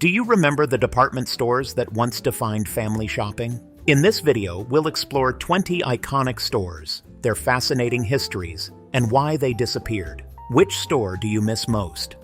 Do you remember the department stores that once defined family shopping? In this video, we'll explore 20 iconic stores, their fascinating histories, and why they disappeared. Which store do you miss most?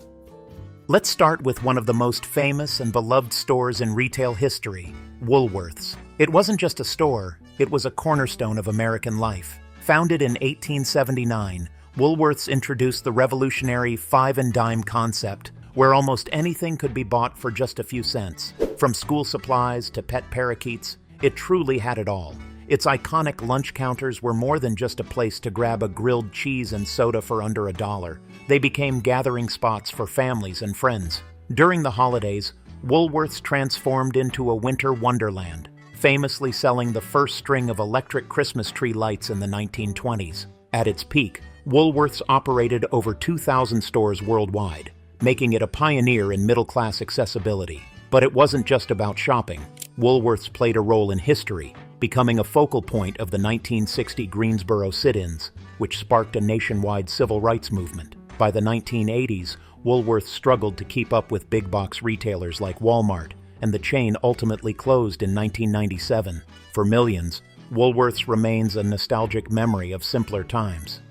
Let's start with one of the most famous and beloved stores in retail history, Woolworth's. It wasn't just a store, it was a cornerstone of American life. Founded in 1879, Woolworth's introduced the revolutionary five-and-dime concept, where almost anything could be bought for just a few cents. From school supplies to pet parakeets, it truly had it all. Its iconic lunch counters were more than just a place to grab a grilled cheese and soda for under $1. They became gathering spots for families and friends. During the holidays, Woolworth's transformed into a winter wonderland, famously selling the first string of electric Christmas tree lights in the 1920s. At its peak, Woolworth's operated over 2,000 stores worldwide, making it a pioneer in middle-class accessibility. But it wasn't just about shopping. Woolworth's played a role in history, becoming a focal point of the 1960 Greensboro sit-ins, which sparked a nationwide civil rights movement. By the 1980s, Woolworth's struggled to keep up with big-box retailers like Walmart, and the chain ultimately closed in 1997. For millions, Woolworth's remains a nostalgic memory of simpler times.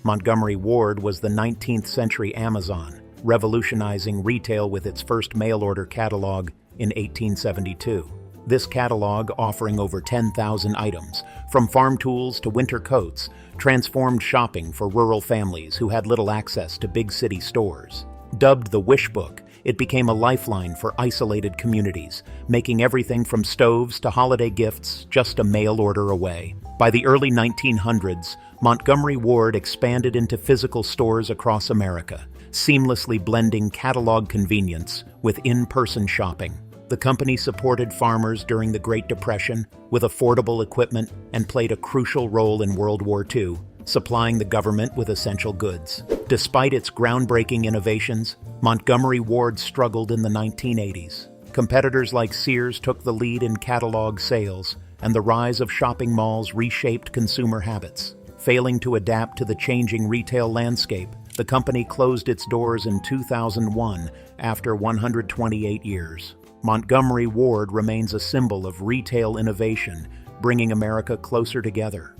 Montgomery Ward was the 19th century Amazon, revolutionizing retail with its first mail-order catalog in 1872. This catalog, offering over 10,000 items, from farm tools to winter coats, transformed shopping for rural families who had little access to big city stores. Dubbed the Wish Book, it became a lifeline for isolated communities, making everything from stoves to holiday gifts just a mail order away. By the early 1900s, Montgomery Ward expanded into physical stores across America, seamlessly blending catalog convenience with in-person shopping. The company supported farmers during the Great Depression with affordable equipment and played a crucial role in World War II, supplying the government with essential goods. Despite its groundbreaking innovations, Montgomery Ward struggled in the 1980s. Competitors like Sears took the lead in catalog sales, and the rise of shopping malls reshaped consumer habits. Failing to adapt to the changing retail landscape, the company closed its doors in 2001 after 128 years. Montgomery Ward remains a symbol of retail innovation, bringing America closer together.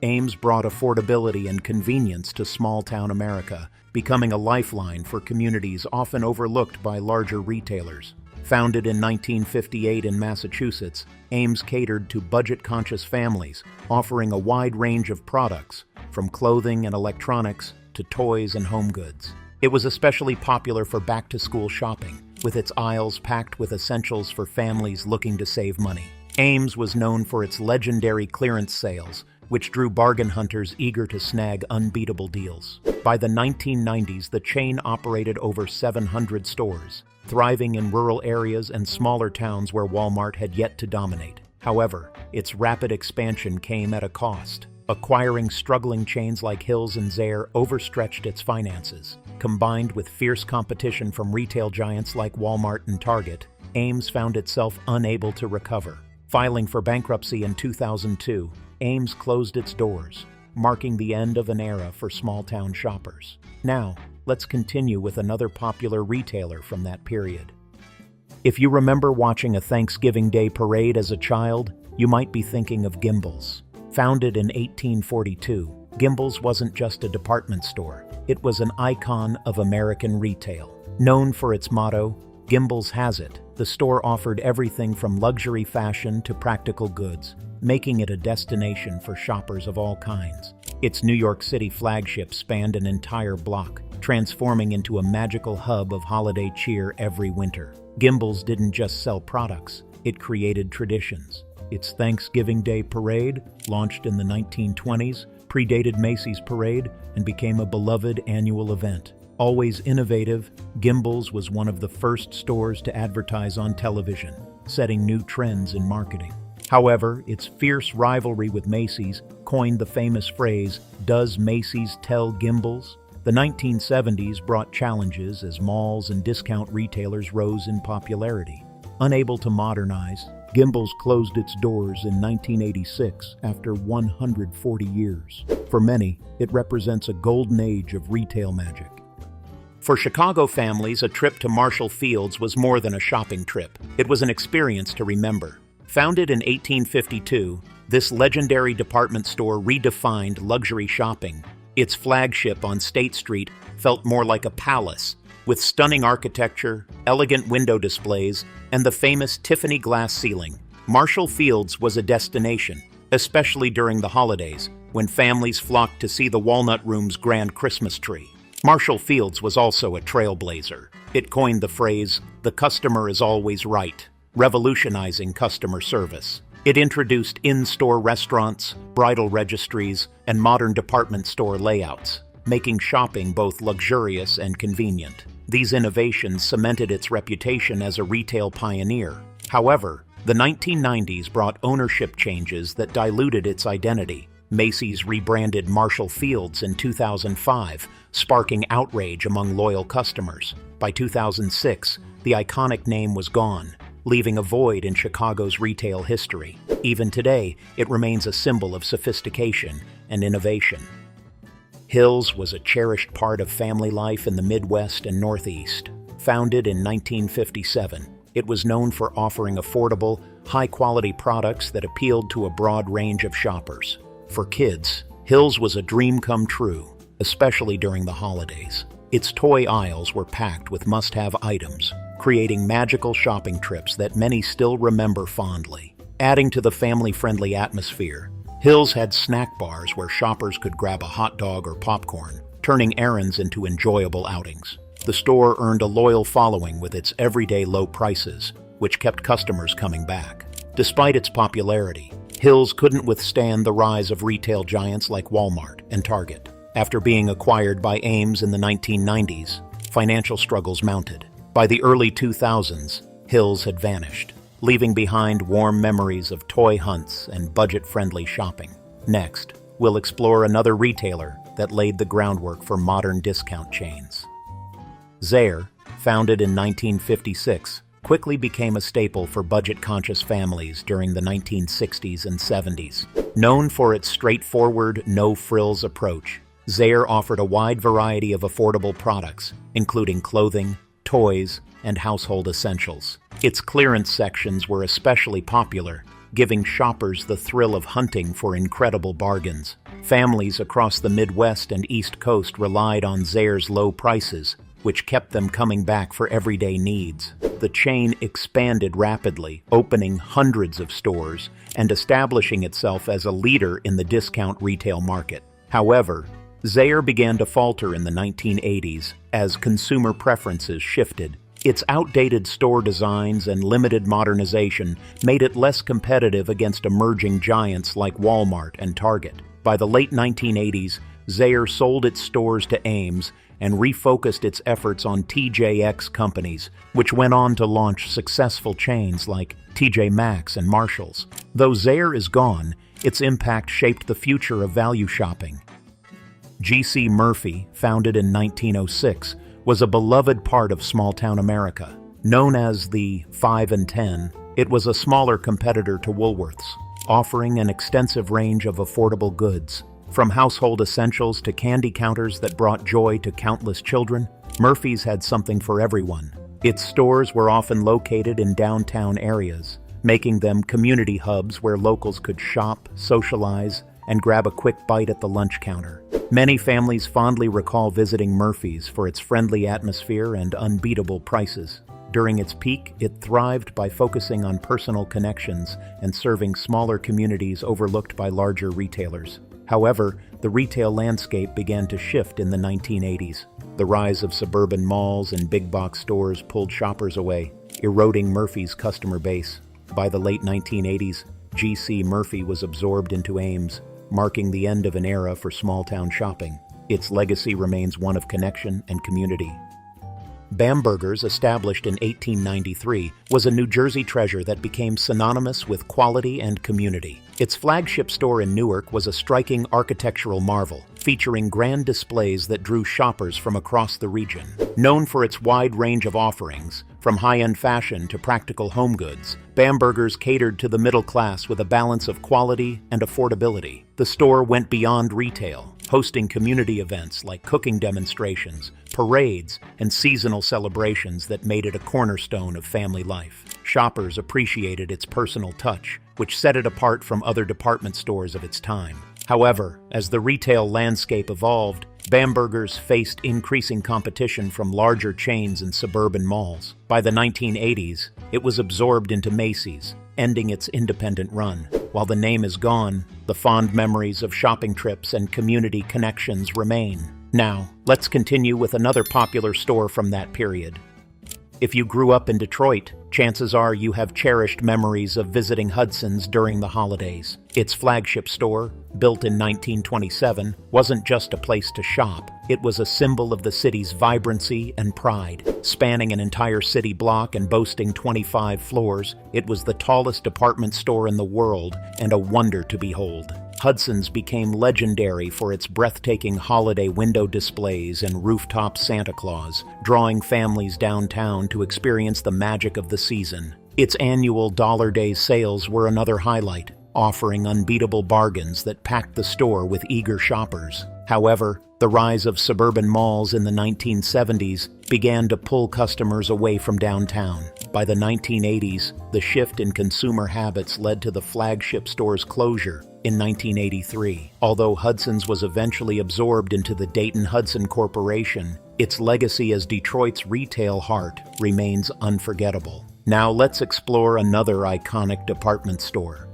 Ames brought affordability and convenience to small-town America, becoming a lifeline for communities often overlooked by larger retailers. Founded in 1958 in Massachusetts, Ames catered to budget-conscious families, offering a wide range of products, from clothing and electronics to toys and home goods. It was especially popular for back-to-school shopping, with its aisles packed with essentials for families looking to save money. Ames was known for its legendary clearance sales, which drew bargain hunters eager to snag unbeatable deals. By the 1990s, the chain operated over 700 stores, thriving in rural areas and smaller towns where Walmart had yet to dominate. However, its rapid expansion came at a cost. Acquiring struggling chains like Hills and Zayre overstretched its finances. Combined with fierce competition from retail giants like Walmart and Target, Ames found itself unable to recover. Filing for bankruptcy in 2002, Ames closed its doors, marking the end of an era for small-town shoppers. Now, let's continue with another popular retailer from that period. If you remember watching a Thanksgiving Day parade as a child, you might be thinking of Gimbels. Founded in 1842, Gimbels wasn't just a department store, it was an icon of American retail. Known for its motto, "Gimbels has it," the store offered everything from luxury fashion to practical goods, making it a destination for shoppers of all kinds. Its New York City flagship spanned an entire block, transforming into a magical hub of holiday cheer every winter. Gimbels didn't just sell products, it created traditions. Its Thanksgiving Day parade, launched in the 1920s, predated Macy's parade and became a beloved annual event. Always innovative, Gimbels was one of the first stores to advertise on television, setting new trends in marketing. However, its fierce rivalry with Macy's coined the famous phrase, "Does Macy's tell Gimbels?" The 1970s brought challenges as malls and discount retailers rose in popularity. Unable to modernize, Gimbels closed its doors in 1986 after 140 years. For many, it represents a golden age of retail magic. For Chicago families, a trip to Marshall Fields was more than a shopping trip. It was an experience to remember. Founded in 1852, this legendary department store redefined luxury shopping. Its flagship on State Street felt more like a palace, with stunning architecture, elegant window displays, and the famous Tiffany glass ceiling. Marshall Fields was a destination, especially during the holidays, when families flocked to see the Walnut Room's grand Christmas tree. Marshall Fields was also a trailblazer. It coined the phrase, "The customer is always right," revolutionizing customer service. It introduced in-store restaurants, bridal registries, and modern department store layouts, making shopping both luxurious and convenient. These innovations cemented its reputation as a retail pioneer. However, the 1990s brought ownership changes that diluted its identity. Macy's rebranded Marshall Fields in 2005, sparking outrage among loyal customers. By 2006, the iconic name was gone, leaving a void in Chicago's retail history. Even today, it remains a symbol of sophistication and innovation. Hills was a cherished part of family life in the Midwest and Northeast. Founded in 1957, it was known for offering affordable, high-quality products that appealed to a broad range of shoppers. For kids, Hills was a dream come true, especially during the holidays. Its toy aisles were packed with must-have items, creating magical shopping trips that many still remember fondly. Adding to the family-friendly atmosphere, Hills had snack bars where shoppers could grab a hot dog or popcorn, turning errands into enjoyable outings. The store earned a loyal following with its everyday low prices, which kept customers coming back. Despite its popularity, Hills couldn't withstand the rise of retail giants like Walmart and Target. After being acquired by Ames in the 1990s, financial struggles mounted. By the early 2000s, Hills had vanished, leaving behind warm memories of toy hunts and budget-friendly shopping. Next, we'll explore another retailer that laid the groundwork for modern discount chains. Zayre, founded in 1956, quickly became a staple for budget-conscious families during the 1960s and 70s. Known for its straightforward, no-frills approach, Zayre offered a wide variety of affordable products, including clothing, toys, and household essentials. Its clearance sections were especially popular, giving shoppers the thrill of hunting for incredible bargains. Families across the Midwest and East Coast relied on Zayre's low prices, which kept them coming back for everyday needs. The chain expanded rapidly, opening hundreds of stores and establishing itself as a leader in the discount retail market. However, Zayre began to falter in the 1980s as consumer preferences shifted. Its outdated store designs and limited modernization made it less competitive against emerging giants like Walmart and Target. By the late 1980s, Zayre sold its stores to Ames and refocused its efforts on TJX companies, which went on to launch successful chains like TJ Maxx and Marshalls. Though Zayre is gone, its impact shaped the future of value shopping. G.C. Murphy, founded in 1906, was a beloved part of small-town America. Known as the 5 and 10, it was a smaller competitor to Woolworth's, offering an extensive range of affordable goods. From household essentials to candy counters that brought joy to countless children, Murphy's had something for everyone. Its stores were often located in downtown areas, making them community hubs where locals could shop, socialize, and grab a quick bite at the lunch counter. Many families fondly recall visiting Murphy's for its friendly atmosphere and unbeatable prices. During its peak, it thrived by focusing on personal connections and serving smaller communities overlooked by larger retailers. However, the retail landscape began to shift in the 1980s. The rise of suburban malls and big-box stores pulled shoppers away, eroding Murphy's customer base. By the late 1980s, G.C. Murphy was absorbed into Ames, marking the end of an era for small-town shopping. Its legacy remains one of connection and community. Bamberger's, established in 1893, was a New Jersey treasure that became synonymous with quality and community. Its flagship store in Newark was a striking architectural marvel, featuring grand displays that drew shoppers from across the region. Known for its wide range of offerings, From high-end fashion to practical home goods, Bamberger's catered to the middle class with a balance of quality and affordability. The store went beyond retail, hosting community events like cooking demonstrations, parades, and seasonal celebrations that made it a cornerstone of family life. Shoppers appreciated its personal touch, which set it apart from other department stores of its time. However, as the retail landscape evolved, Bamberger's faced increasing competition from larger chains and suburban malls. By the 1980s, it was absorbed into Macy's, ending its independent run. While the name is gone, the fond memories of shopping trips and community connections remain. Now, let's continue with another popular store from that period. If you grew up in Detroit, chances are you have cherished memories of visiting Hudson's during the holidays. Its flagship store, built in 1927, wasn't just a place to shop. It was a symbol of the city's vibrancy and pride. Spanning an entire city block and boasting 25 floors, it was the tallest department store in the world and a wonder to behold. Hudson's became legendary for its breathtaking holiday window displays and rooftop Santa Claus, drawing families downtown to experience the magic of the season. Its annual Dollar Day sales were another highlight, offering unbeatable bargains that packed the store with eager shoppers. However, the rise of suburban malls in the 1970s began to pull customers away from downtown. By the 1980s, the shift in consumer habits led to the flagship store's closure in 1983. Although Hudson's was eventually absorbed into the Dayton-Hudson Corporation, its legacy as Detroit's retail heart remains unforgettable. Now let's explore another iconic department store.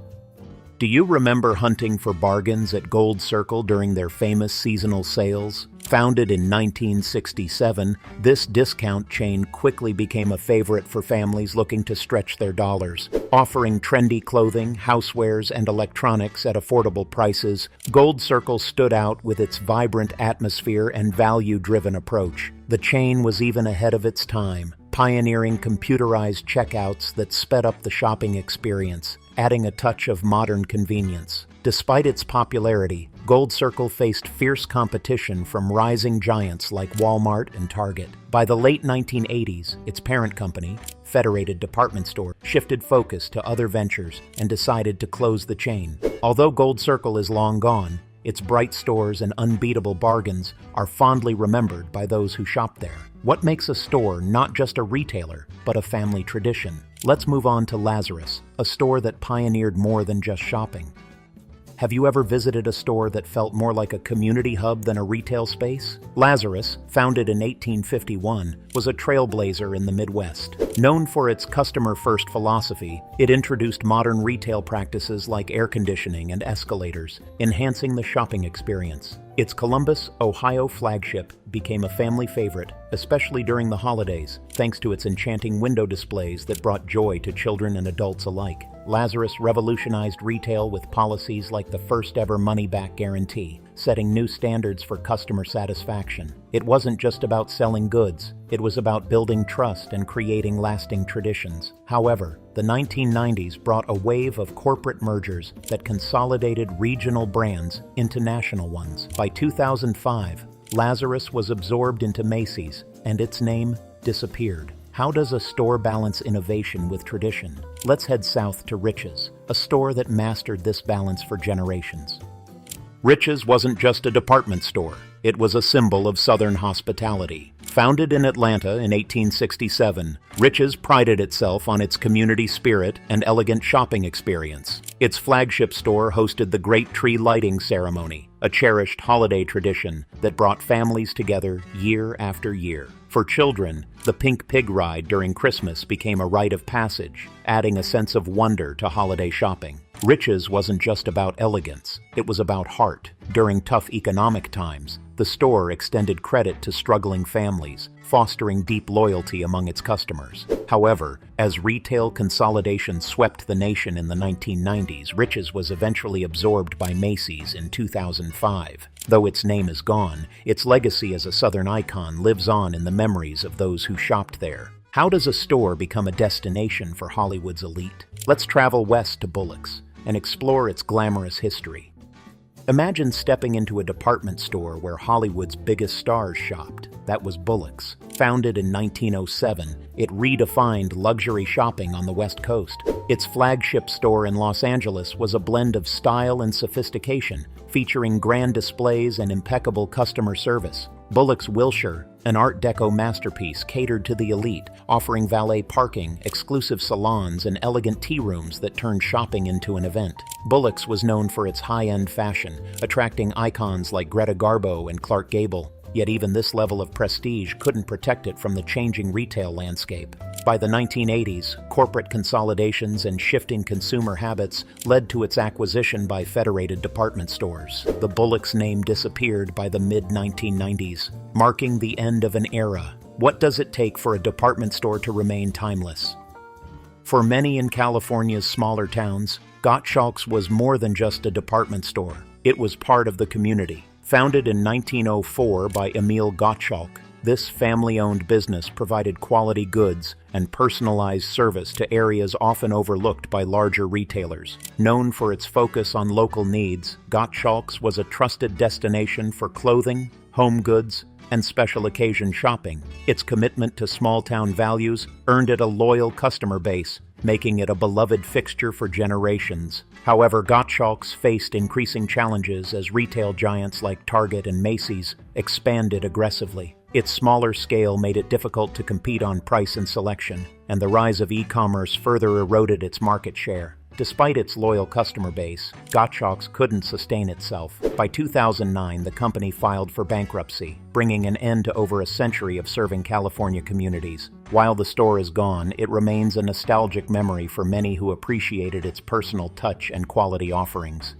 Do you remember hunting for bargains at Gold Circle during their famous seasonal sales? Founded in 1967, this discount chain quickly became a favorite for families looking to stretch their dollars. Offering trendy clothing, housewares, and electronics at affordable prices, Gold Circle stood out with its vibrant atmosphere and value-driven approach. The chain was even ahead of its time, pioneering computerized checkouts that sped up the shopping experience, adding a touch of modern convenience. Despite its popularity, Gold Circle faced fierce competition from rising giants like Walmart and Target. By the late 1980s, its parent company, Federated Department Store, shifted focus to other ventures and decided to close the chain. Although Gold Circle is long gone, its bright stores and unbeatable bargains are fondly remembered by those who shop there. What makes a store not just a retailer, but a family tradition? Let's move on to Lazarus, a store that pioneered more than just shopping. Have you ever visited a store that felt more like a community hub than a retail space? Lazarus, founded in 1851, was a trailblazer in the Midwest. Known for its customer-first philosophy, it introduced modern retail practices like air conditioning and escalators, enhancing the shopping experience. Its Columbus, Ohio flagship became a family favorite, especially during the holidays, thanks to its enchanting window displays that brought joy to children and adults alike. Lazarus revolutionized retail with policies like the first-ever money-back guarantee, setting new standards for customer satisfaction. It wasn't just about selling goods, it was about building trust and creating lasting traditions. However, the 1990s brought a wave of corporate mergers that consolidated regional brands into national ones. By 2005, Lazarus was absorbed into Macy's, and its name disappeared. How does a store balance innovation with tradition? Let's head south to Rich's, a store that mastered this balance for generations. Rich's wasn't just a department store, it was a symbol of Southern hospitality. Founded in Atlanta in 1867, Rich's prided itself on its community spirit and elegant shopping experience. Its flagship store hosted the Great Tree Lighting Ceremony, a cherished holiday tradition that brought families together year after year. For children, the Pink Pig ride during Christmas became a rite of passage, adding a sense of wonder to holiday shopping. Rich's wasn't just about elegance, it was about heart. During tough economic times, the store extended credit to struggling families, fostering deep loyalty among its customers. However, as retail consolidation swept the nation in the 1990s, Rich's was eventually absorbed by Macy's in 2005. Though its name is gone, its legacy as a Southern icon lives on in the memories of those who shopped there. How does a store become a destination for Hollywood's elite? Let's travel west to Bullock's and explore its glamorous history. Imagine stepping into a department store where Hollywood's biggest stars shopped. That was Bullock's. Founded in 1907, it redefined luxury shopping on the West Coast. Its flagship store in Los Angeles was a blend of style and sophistication, featuring grand displays and impeccable customer service. Bullock's Wilshire, an Art Deco masterpiece, catered to the elite, offering valet parking, exclusive salons, and elegant tea rooms that turned shopping into an event. Bullock's was known for its high-end fashion, attracting icons like Greta Garbo and Clark Gable. Yet even this level of prestige couldn't protect it from the changing retail landscape. By the 1980s, corporate consolidations and shifting consumer habits led to its acquisition by Federated Department Stores. The Bullock's name disappeared by the mid-1990s, marking the end of an era. What does it take for a department store to remain timeless? For many in California's smaller towns, Gottschalks was more than just a department store. It was part of the community. Founded in 1904 by Emil Gottschalk, this family-owned business provided quality goods and personalized service to areas often overlooked by larger retailers. Known for its focus on local needs, Gottschalks was a trusted destination for clothing, home goods, and special occasion shopping. Its commitment to small-town values earned it a loyal customer base, making it a beloved fixture for generations. However, Gottschalks faced increasing challenges as retail giants like Target and Macy's expanded aggressively. Its smaller scale made it difficult to compete on price and selection, and the rise of e-commerce further eroded its market share. Despite its loyal customer base, Gottschalks couldn't sustain itself. By 2009, the company filed for bankruptcy, bringing an end to over a century of serving California communities. While the store is gone, it remains a nostalgic memory for many who appreciated its personal touch and quality offerings.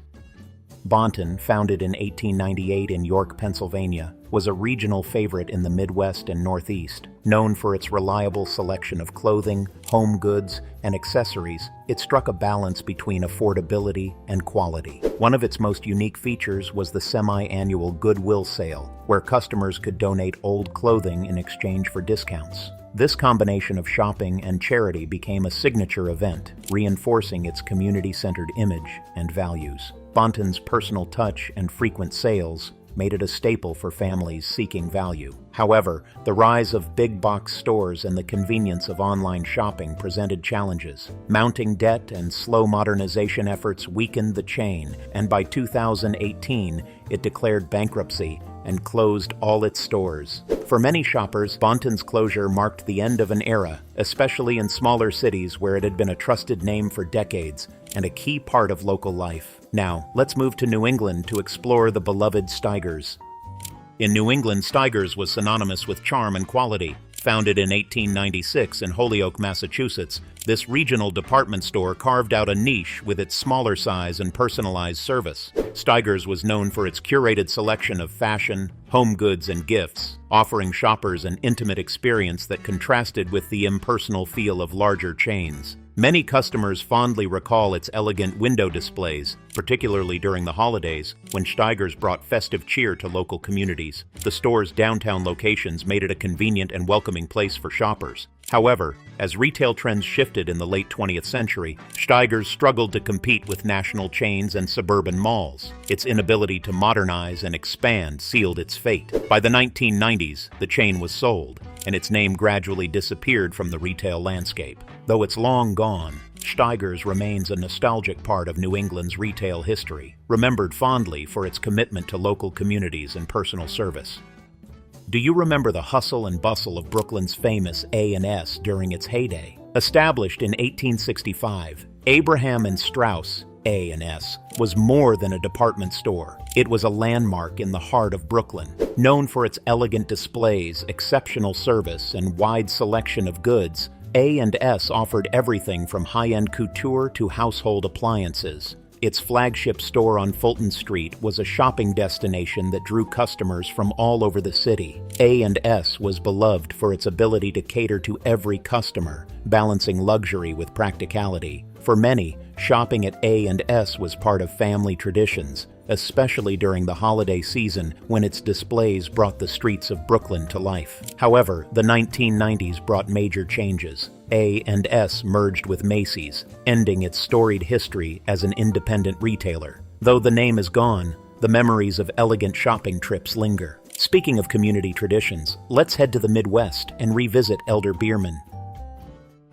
Bonton, founded in 1898 in York, Pennsylvania, was a regional favorite in the Midwest and Northeast. Known for its reliable selection of clothing, home goods, and accessories, it struck a balance between affordability and quality. One of its most unique features was the semi-annual Goodwill sale, where customers could donate old clothing in exchange for discounts. This combination of shopping and charity became a signature event, reinforcing its community-centered image and values. Bonton's personal touch and frequent sales made it a staple for families seeking value. However, the rise of big-box stores and the convenience of online shopping presented challenges. Mounting debt and slow modernization efforts weakened the chain, and by 2018, it declared bankruptcy and closed all its stores. For many shoppers, Bonton's closure marked the end of an era, especially in smaller cities where it had been a trusted name for decades and a key part of local life. Now, let's move to New England to explore the beloved Steigers. In New England, Steiger's was synonymous with charm and quality. Founded in 1896 in Holyoke, Massachusetts, this regional department store carved out a niche with its smaller size and personalized service. Steiger's was known for its curated selection of fashion, home goods, and gifts, offering shoppers an intimate experience that contrasted with the impersonal feel of larger chains. Many customers fondly recall its elegant window displays, particularly during the holidays, when Steiger's brought festive cheer to local communities. The store's downtown locations made it a convenient and welcoming place for shoppers. However, as retail trends shifted in the late 20th century, Steiger's struggled to compete with national chains and suburban malls. Its inability to modernize and expand sealed its fate. By the 1990s, the chain was sold, and its name gradually disappeared from the retail landscape. Though it's long gone, Steiger's remains a nostalgic part of New England's retail history, remembered fondly for its commitment to local communities and personal service. Do you remember the hustle and bustle of Brooklyn's famous A&S during its heyday? Established in 1865, Abraham and Straus A&S was more than a department store. It was a landmark in the heart of Brooklyn. Known for its elegant displays, exceptional service, and wide selection of goods, A&S offered everything from high-end couture to household appliances. Its flagship store on Fulton Street was a shopping destination that drew customers from all over the city. A&S was beloved for its ability to cater to every customer, balancing luxury with practicality. For many, shopping at A&S was part of family traditions, especially during the holiday season when its displays brought the streets of Brooklyn to life. However, the 1990s brought major changes. A&S merged with Macy's, ending its storied history as an independent retailer. Though the name is gone, the memories of elegant shopping trips linger. Speaking of community traditions, let's head to the Midwest and revisit Elder-Beerman.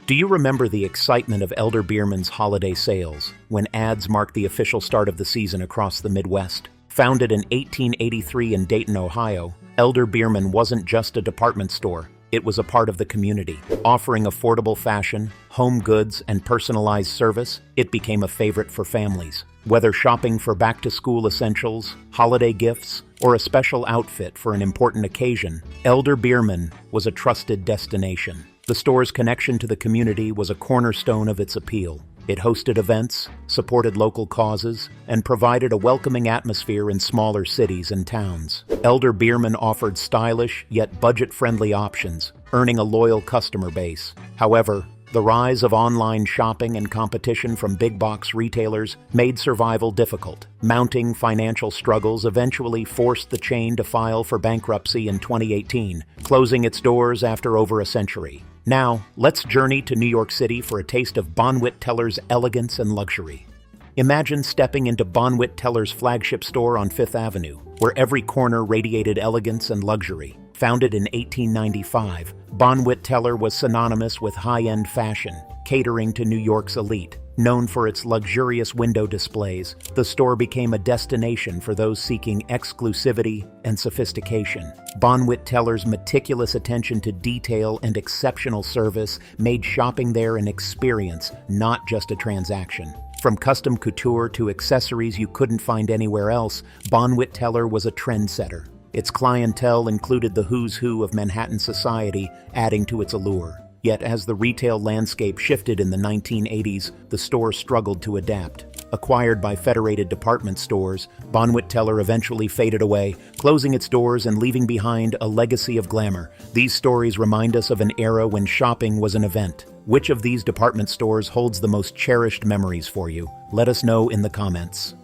Do you remember the excitement of Elder-Beerman's holiday sales, when ads marked the official start of the season across the Midwest? Founded in 1883 in Dayton, Ohio, Elder-Beerman wasn't just a department store. It was a part of the community. Offering affordable fashion, home goods, and personalized service, it became a favorite for families. Whether shopping for back-to-school essentials, holiday gifts, or a special outfit for an important occasion, Elder-Beerman was a trusted destination. The store's connection to the community was a cornerstone of its appeal. It hosted events, supported local causes, and provided a welcoming atmosphere in smaller cities and towns. Elder-Beerman offered stylish yet budget-friendly options, earning a loyal customer base. However, the rise of online shopping and competition from big-box retailers made survival difficult. Mounting financial struggles eventually forced the chain to file for bankruptcy in 2018, closing its doors after over a century. Now, let's journey to New York City for a taste of Bonwit Teller's elegance and luxury. Imagine stepping into Bonwit Teller's flagship store on Fifth Avenue, where every corner radiated elegance and luxury. Founded in 1895, Bonwit Teller was synonymous with high-end fashion, catering to New York's elite. Known for its luxurious window displays, the store became a destination for those seeking exclusivity and sophistication. Bonwit Teller's meticulous attention to detail and exceptional service made shopping there an experience, not just a transaction. From custom couture to accessories you couldn't find anywhere else, Bonwit Teller was a trendsetter. Its clientele included the who's who of Manhattan society, adding to its allure. Yet as the retail landscape shifted in the 1980s, the store struggled to adapt. Acquired by Federated Department Stores, Bonwit Teller eventually faded away, closing its doors and leaving behind a legacy of glamour. These stories remind us of an era when shopping was an event. Which of these department stores holds the most cherished memories for you? Let us know in the comments.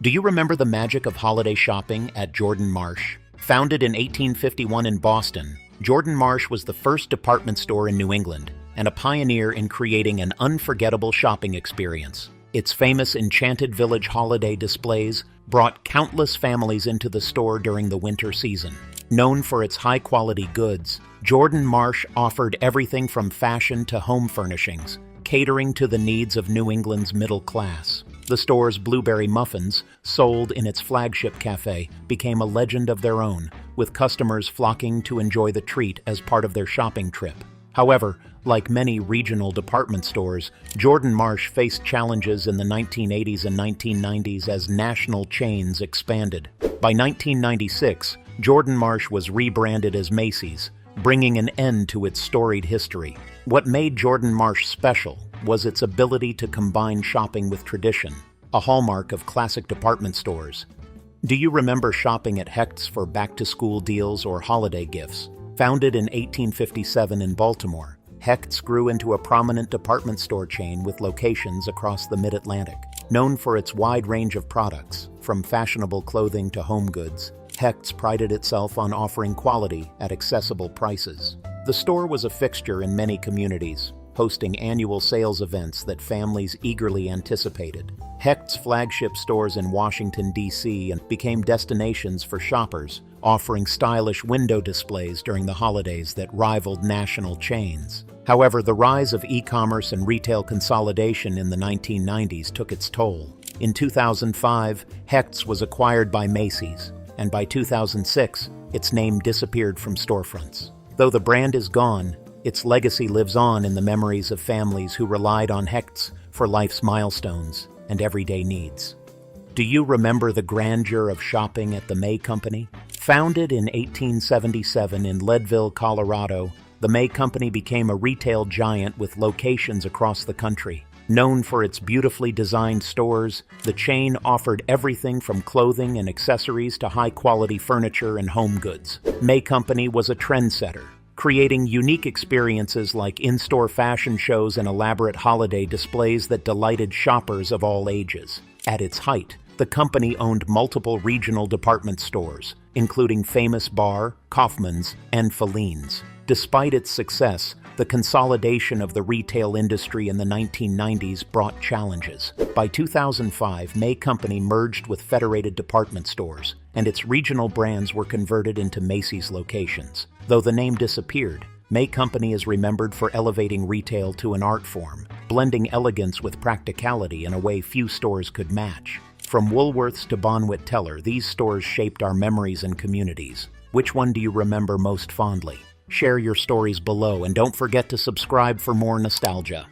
Do you remember the magic of holiday shopping at Jordan Marsh? Founded in 1851 in Boston, Jordan Marsh was the first department store in New England and a pioneer in creating an unforgettable shopping experience. Its famous Enchanted Village holiday displays brought countless families into the store during the winter season. Known for its high-quality goods, Jordan Marsh offered everything from fashion to home furnishings, catering to the needs of New England's middle class. The store's blueberry muffins, sold in its flagship cafe, became a legend of their own, with customers flocking to enjoy the treat as part of their shopping trip. However, like many regional department stores, Jordan Marsh faced challenges in the 1980s and 1990s as national chains expanded. By 1996, Jordan Marsh was rebranded as Macy's, bringing an end to its storied history. What made Jordan Marsh special was its ability to combine shopping with tradition, a hallmark of classic department stores. Do you remember shopping at Hecht's for back-to-school deals or holiday gifts? Founded in 1857 in Baltimore, Hecht's grew into a prominent department store chain with locations across the Mid-Atlantic. Known for its wide range of products, from fashionable clothing to home goods, Hecht's prided itself on offering quality at accessible prices. The store was a fixture in many communities, hosting annual sales events that families eagerly anticipated. Hecht's flagship stores in Washington, D.C. became destinations for shoppers, offering stylish window displays during the holidays that rivaled national chains. However, the rise of e-commerce and retail consolidation in the 1990s took its toll. In 2005, Hecht's was acquired by Macy's, and by 2006, its name disappeared from storefronts. Though the brand is gone, its legacy lives on in the memories of families who relied on Hecht's for life's milestones and everyday needs. Do you remember the grandeur of shopping at the May Company? Founded in 1877 in Leadville, Colorado, the May Company became a retail giant with locations across the country. Known for its beautifully designed stores, the chain offered everything from clothing and accessories to high-quality furniture and home goods. May Company was a trendsetter, creating unique experiences like in-store fashion shows and elaborate holiday displays that delighted shoppers of all ages. At its height, the company owned multiple regional department stores, including famous Barr, Kaufmann's, and Filene's. Despite its success, The consolidation of the retail industry in the 1990s brought challenges. By 2005, May Company merged with Federated Department Stores, and its regional brands were converted into Macy's locations. Though the name disappeared, May Company is remembered for elevating retail to an art form, blending elegance with practicality in a way few stores could match. From Woolworths to Bonwit Teller, these stores shaped our memories and communities. Which one do you remember most fondly? Share your stories below, and don't forget to subscribe for more nostalgia.